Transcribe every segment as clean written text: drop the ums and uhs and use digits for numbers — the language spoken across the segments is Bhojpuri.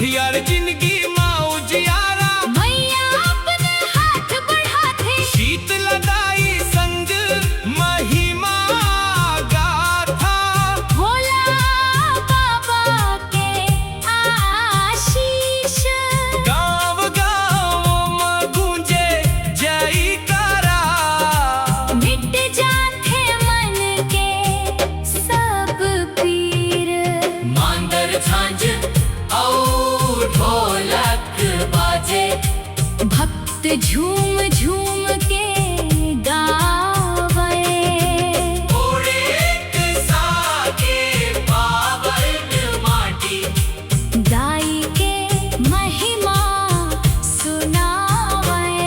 दुखियार जिंदगी माँ उजियारा, मैया अपने हाथ बढ़ाते, शीत लदाई संग महिमा गाथा। भोला बाबा के आशीष, गाँव गाँव में गूंजे जयकारा, मिट जाते मन के सब पीर। मांदर झांझ और ढोलक बाजे, भक्त झूम झूम के गावे, घोड़े एक सागे पावन माटी, दाई के महिमा सुनावे।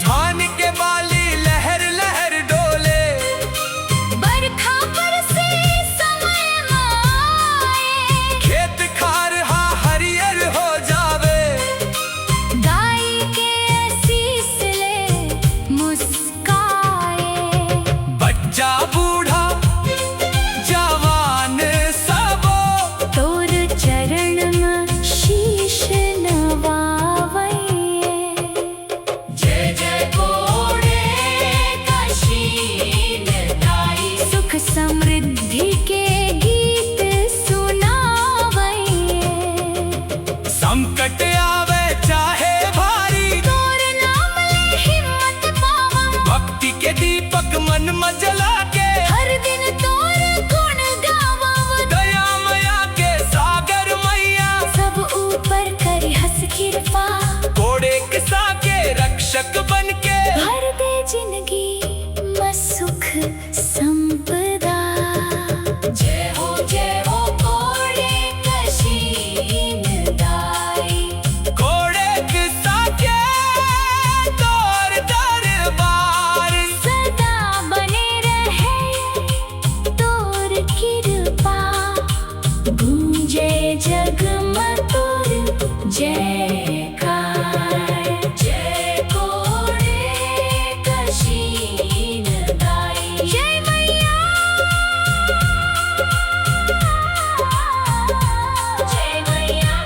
धान के बाली लहर लहर डोले, बरखा बरसे समय आए, खेत खार हा हरियर हो जावे। दाई के आशीष ले मुस्काए, बच्चा बूढ़ा जवान सबो, तोर चरण में शीश नवावे। जय जय घोड़े कशीन दाई, सुख समृद्धि के गीत सुनावे, संकट आवे चाहे भारी, तोर नाम ले हिम्मत पावम। भक्ति के दीपक मन में जला के, हर दिन तोर गुण गावम। दया मया के सागर मैया, सब ऊपर करी हंस कृपा, घोड़े किसा के रक्षक बन के। भर दे जिंदगी में सुख संपदा। जय हो घोड़े कशीन दाई, घोड़े किसा के तोर दरबार, सदा बने रहे तोर कृपा, गूंजे जग में तोर जयकार। जय घोड़े कशीन दाई, जय मैया, जय मैया।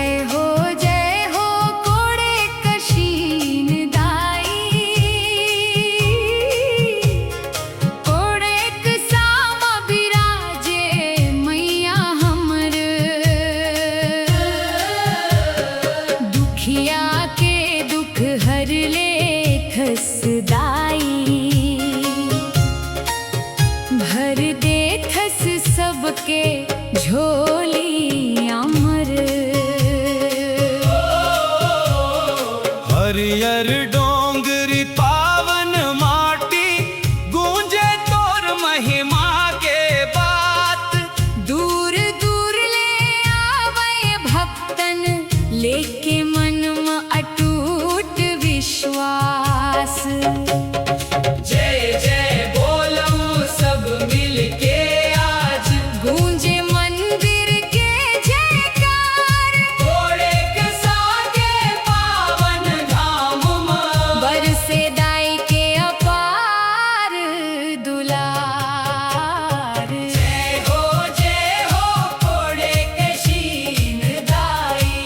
जय हो। जय हो घोड़े कशीन दाई, घोड़े सामा बिराजे मैया हमर। दुखिया के दुख हर ले थस दाई, भर दे थस सबके झोली अमर। हरियर डोंगरी पावन माटी, गूंजे तोर महिमा के बात। दूर दूर ले आवे भक्तन, लेके मन में अटूट विश्वास। जय जय बोलम सब मिलके आज, गूंजे मंदिर के जयकार, घोड़े के सागे पावन धाम में, बरसे दाई के अपार दुलार। जय हो घोड़े कशीन दाई।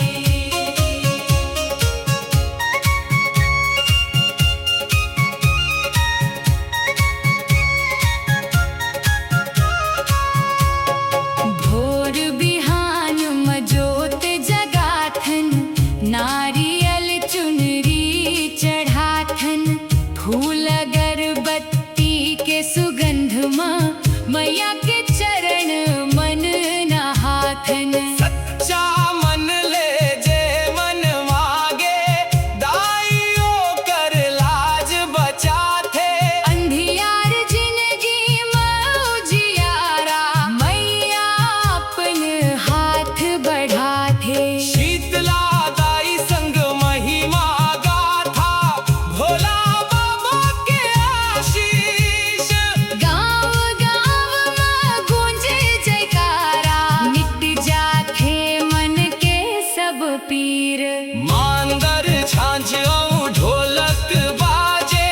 पीर। मांदर झांझ और ढोलक बाजे,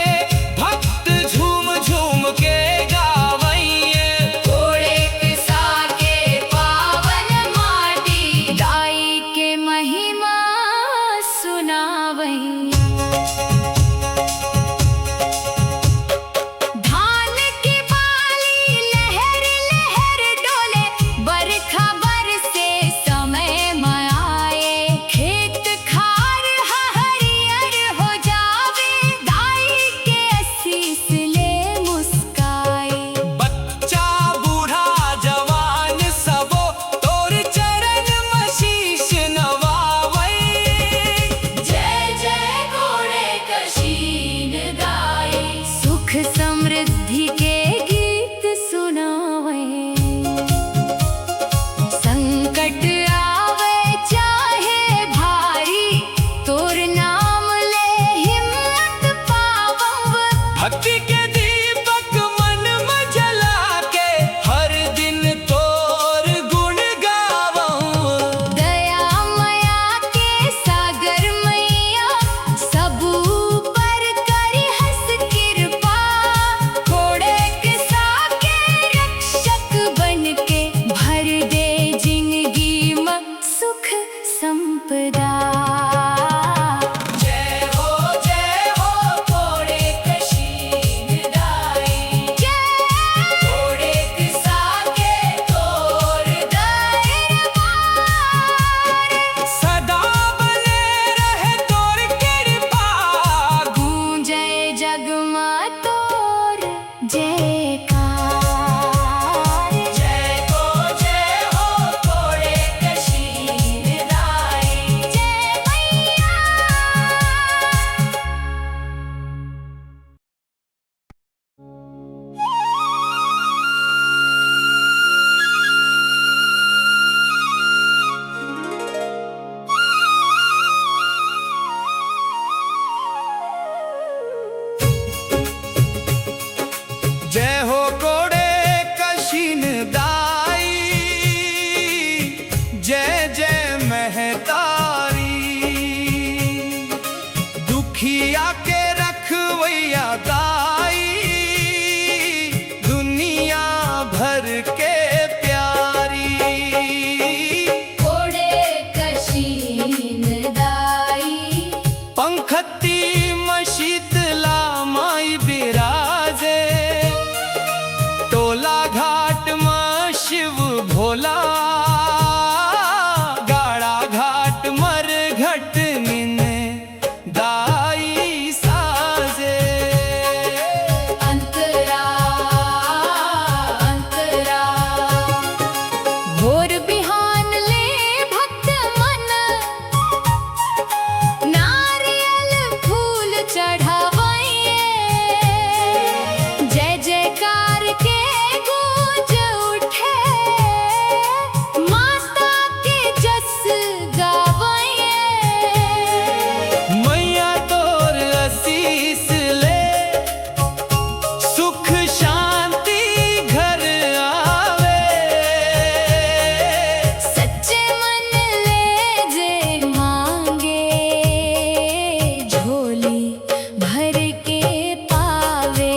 भक्त झूम झूम के गावैये। घोड़े किसा के पावन माटी, दाई के महिमा सुनावैं। धान की बाली लहर लहर डोले, बरखा बरसे समय में आए। खेत खार हरियर हो जावे, दाई के आशीष ले मुस्काए। बच्चा बूढ़ा जवान सबो, तोर चरण में शीश नवावै। जय जय घोड़े कशीन गाए, सुख समृद्धि के गीत सुनावें। संकट आवे चाहे भारी, तोर नाम ले हिम्मत पावव। भक्ति के दीपक मन में जला के, हर दिन तोर गुण गावऊं। दया मया के सागर मैया, सबू पर करी हस कृपा। घोड़े किसा के रक्षक बन के, भर दे जिंदगी में सुख संपदा। जय हो घोड़े कशीन दाई। घोड़े किसा के तोर दरबार सदा बने रहे तोर कृपा। गूंजे जग में तोर जयकार। जय हो घोड़े कशीन दाई। जय मैया। जय हो घोड़े कशीन दाई, जय जय महतारी। दुखिया के रखवैया दाई, दुनिया भर के प्यारी। घोड़े कशीन दाई, पंखती में शीतला माई बिराजे। टोला घाट में शिव भोला, गाड़ा घाट मर घट निन दाई साजे। अंतरा अंतरा, भोर बिहान ले भक्त मन, नारियल फूल चढ़ावैये। जय जयकार के गूंज उठे, माता के जस गावैये। मैया तोर आशीष ले, सुख शांति घर आवे। सच्चे मन ले जे मांगे, झोली भर के पावे।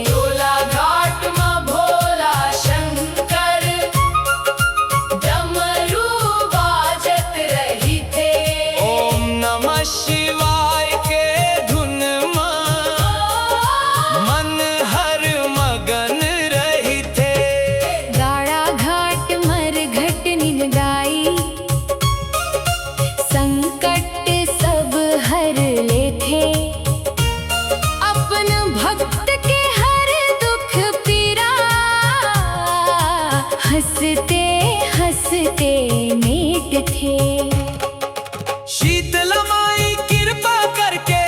टोला घाट में भोला शंकर, डमरू बाजत रही थे। ओम नमः शिवाय के धुन में मन हर मगन रही थे। गाड़ा घाट मर घट निन गाई, संकट सब हर ले थे। अपन भक्त के हर दुख पीरा, हंसते हंसते मेट थे। शीतला माई कृपा करके,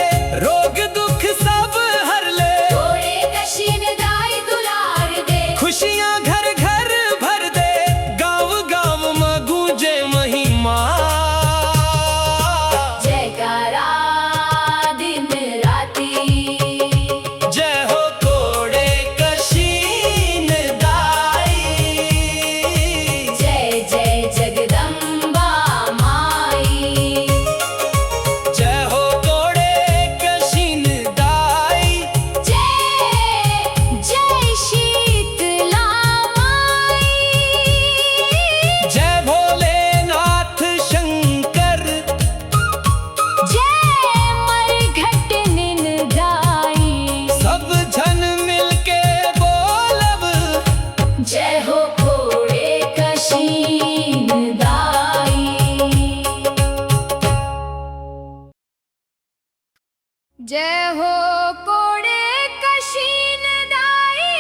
रोग दुख सब हर ले। घोड़े कशीन दाई दुलार दे, खुशियां घर घर भर दे, गाँव गाँव में गूंजे महिमा। जयकारा दिन राती। जय हो घोड़े कशीन दाई। जय जय जगदम्बा जय हो कोड़े कशीन दाई,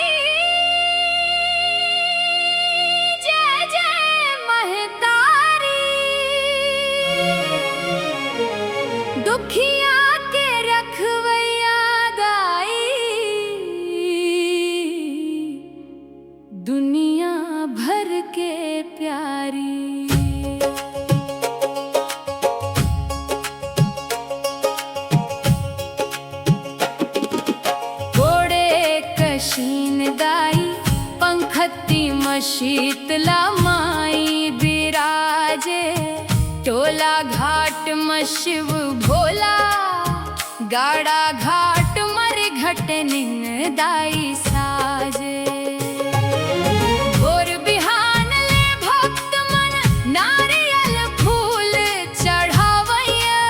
जय जय महतारी। दुखिया के रखवैया दाई, दुनिया भर के प्यारी। दाई पंखती शीतला माई बिराजे, टोला घाट में शिव भोला, गाड़ा घाट मर घटनिन दाई साजे। भोर बिहान ले भक्त मन नारियल फूल चढ़ावैया,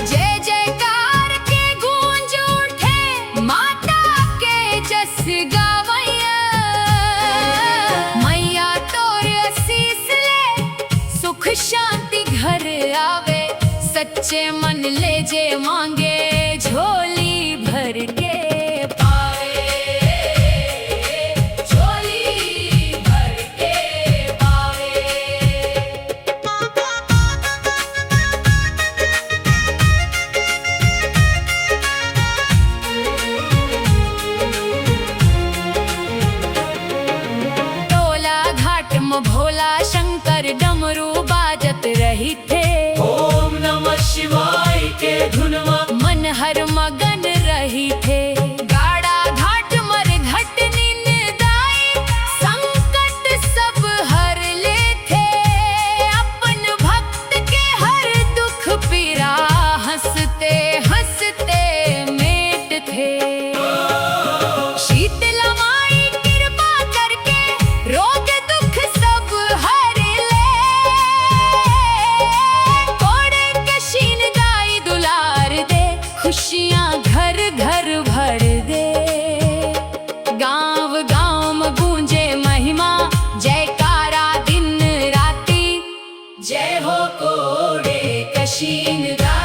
जय जयकार के गूंज उठे माता जस गावैया। मैया तोर आशीष ले सुख शांति घर आवे, सच्चे मन ले जे मांगे झोली भर के पावे, झोली भर के पावे। भोला शंकर डमरू बाजत रही थे, ओम नमः शिवाय के धुनवा मन हर मगन रही थे। गाड़ा घाट मर घटनिन दाई, संकट सब हर ले थे। अपन भक्त के हर दुख पीरा हंसते हंसते मेट थे। शीतला माई कृपा करके रोग खुशियाँ घर घर भर दे। गाँव गाँव में गूंजे महिमा, जयकारा दिन राती। जय हो कोड़े कशीन दाई।